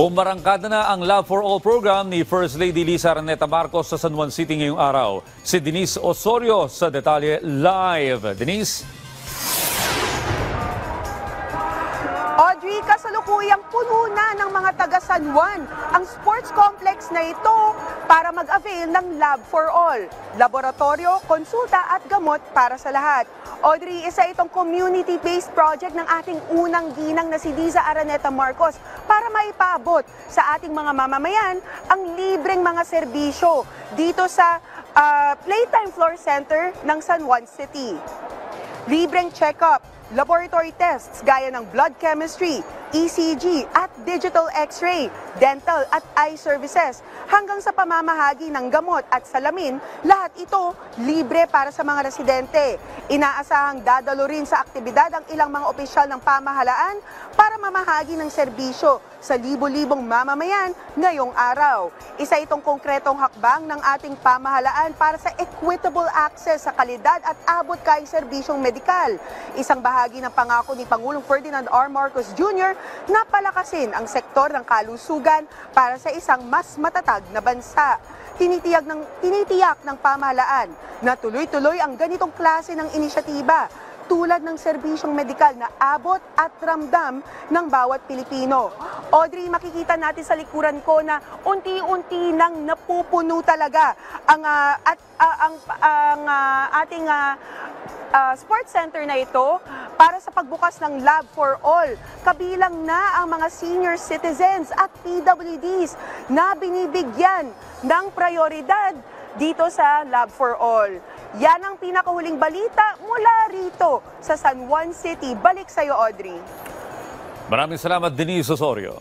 Umarangkada na ang Love for All program ni First Lady Lisa Araneta Marcos sa San Juan City ngayong araw. Si Denise Osorio sa detalye live. Denise? Audrey, kasalukuyang puno na ng mga taga San Juan ang sports complex na ito para mag-avail ng Love for All. Laboratorio, konsulta at gamot para sa lahat. Audrey, isa itong community-based project ng ating unang ginang na si Liza Araneta Marcos para maipaabot sa ating mga mamamayan ang libreng mga serbisyo dito sa Playtime Floor Center ng San Juan City. Libreng check-up, laboratory tests gaya ng blood chemistry, ECG at digital x-ray, dental at eye services, hanggang sa pamamahagi ng gamot at salamin, lahat ito libre para sa mga residente. Inaasahang dadalo rin sa aktibidad ang ilang mga opisyal ng pamahalaan para mamahagi ng serbisyo sa libo-libong mamamayan ngayong araw. Isa itong konkretong hakbang ng ating pamahalaan para sa equitable access sa kalidad at abot kayang serbisyong medikal. Isang bahagi ng pangako ni Pangulong Ferdinand R. Marcos Jr. na palakasin ang sektor ng kalusugan para sa isang mas matatag na bansa. Tinitiyak ng pamahalaan na tuloy-tuloy ang ganitong klase ng inisyatiba tulad ng serbisyong medikal na abot at ramdam ng bawat Pilipino. Audrey, makikita natin sa likuran ko na unti-unti nang napupuno talaga ang ating sports center na ito para sa pagbukas ng Love for All. Kabilang na ang mga senior citizens at PWDs na binibigyan ng prioridad dito sa Love for All. Yan ang pinakahuling balita mula rito sa San Juan City. Balik sa iyo, Audrey. Maraming salamat, Denise Osorio.